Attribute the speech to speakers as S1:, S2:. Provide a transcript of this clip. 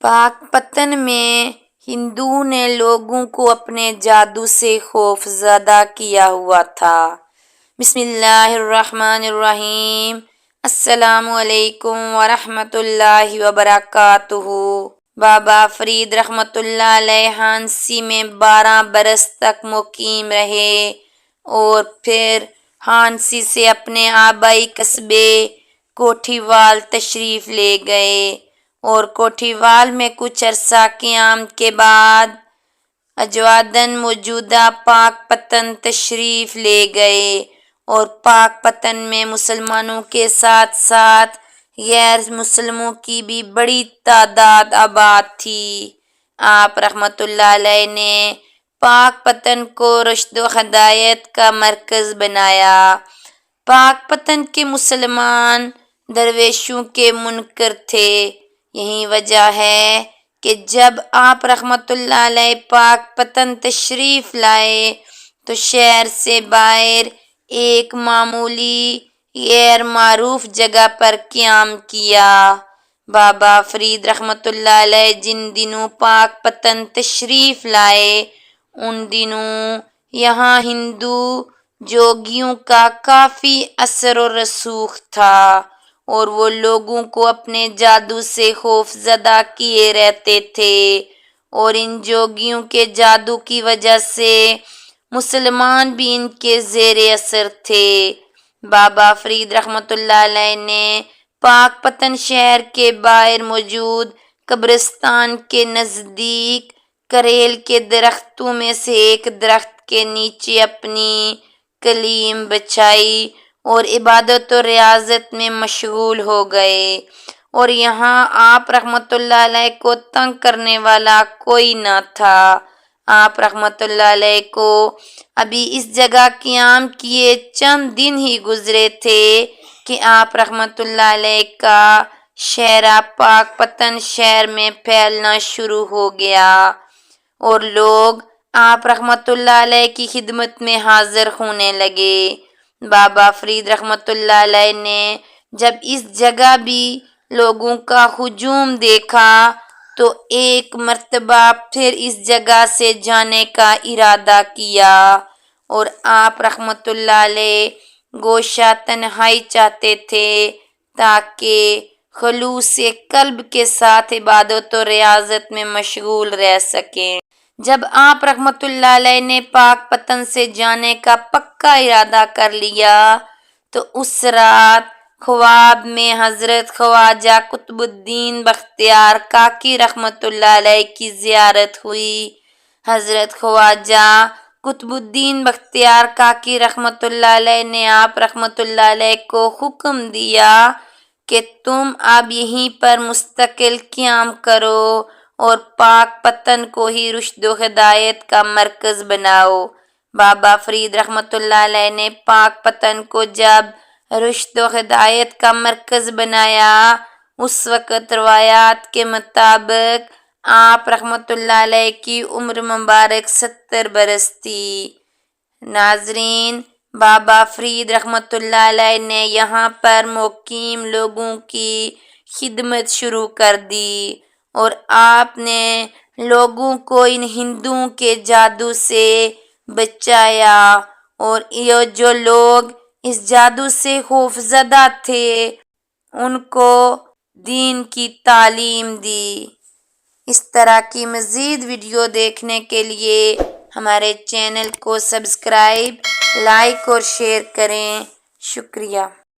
S1: پاک پتن میں ہندو نے لوگوں کو اپنے جادو سے خوف زدہ کیا ہوا تھا۔ بسم اللہ الرحمن الرحیم۔ السلام علیکم ورحمۃ اللہ وبرکاتہ۔ بابا فرید رحمۃ اللہ علیہ ہانسی میں 12 برس تک مقیم رہے اور پھر ہانسی سے اپنے آبائی قصبے کوٹھی وال تشریف لے گئے اور کوٹھی وال میں کچھ عرصہ قیام کے بعد اجوادن موجودہ پاک پتن تشریف لے گئے اور پاک پتن میں مسلمانوں کے ساتھ ساتھ غیر مسلموں کی بھی بڑی تعداد آباد تھی۔ آپ رحمۃ اللہ علیہ نے پاک پتن کو رشد و ہدایت کا مرکز بنایا۔ پاک پتن کے مسلمان درویشوں کے منکر تھے۔ یہی وجہ ہے کہ جب آپ رحمۃ اللہ علیہ پاک پتن تشریف لائے تو شہر سے باہر ایک معمولی غیر معروف جگہ پر قیام کیا۔ بابا فرید رحمۃ اللہ علیہ جن دنوں پاک پتن تشریف لائے ان دنوں یہاں ہندو جوگیوں کا کافی اثر و رسوخ تھا اور وہ لوگوں کو اپنے جادو سے خوف زدہ کیے رہتے تھے اور ان جوگیوں کے جادو کی وجہ سے مسلمان بھی ان کے زیر اثر تھے۔ بابا فرید رحمۃ اللہ علیہ نے پاک پتن شہر کے باہر موجود قبرستان کے نزدیک کریل کے درختوں میں سے ایک درخت کے نیچے اپنی کلیم بچھائی اور عبادت و ریاضت میں مشغول ہو گئے اور یہاں آپ رحمۃ اللہ علیہ کو تنگ کرنے والا کوئی نہ تھا۔ آپ رحمۃ اللہ علیہ کو ابھی اس جگہ قیام کیے چند دن ہی گزرے تھے کہ آپ رحمۃ اللہ علیہ کا شہرہ پاک پتن شہر میں پھیلنا شروع ہو گیا اور لوگ آپ رحمۃ اللہ علیہ کی خدمت میں حاضر ہونے لگے۔ بابا فرید رحمۃ اللہ علیہ نے جب اس جگہ بھی لوگوں کا ہجوم دیکھا تو ایک مرتبہ پھر اس جگہ سے جانے کا ارادہ کیا اور آپ رحمۃ اللہ علیہ گوشہ تنہائی چاہتے تھے تاکہ خلوص قلب کے ساتھ عبادت و ریاضت میں مشغول رہ سکیں۔ جب آپ رحمۃ اللہ علیہ نے پاک پتن سے جانے کا پکا ارادہ کر لیا تو اس رات خواب میں حضرت خواجہ قطب الدین بختیار کاکی رحمۃ اللہ علیہ کی زیارت ہوئی۔ حضرت خواجہ قطب الدین بختیار کاکی رحمۃ اللہ علیہ نے آپ رحمۃ اللہ علیہ کو حکم دیا کہ تم اب یہیں پر مستقل قیام کرو اور پاک پتن کو ہی رشد و ہدایت کا مرکز بناؤ۔ بابا فرید رحمۃ اللہ علیہ نے پاک پتن کو جب رشد و ہدایت کا مرکز بنایا اس وقت روایات کے مطابق آپ رحمۃ اللہ علیہ کی عمر مبارک 70 برس تھی۔ ناظرین، بابا فرید رحمۃ اللہ علیہ نے یہاں پر مقیم لوگوں کی خدمت شروع کر دی اور آپ نے لوگوں کو ان ہندوؤں کے جادو سے بچایا اور یہ جو لوگ اس جادو سے خوف زدہ تھے ان کو دین کی تعلیم دی۔ اس طرح کی مزید ویڈیو دیکھنے کے لیے ہمارے چینل کو سبسکرائب، لائک اور شیئر کریں۔ شکریہ۔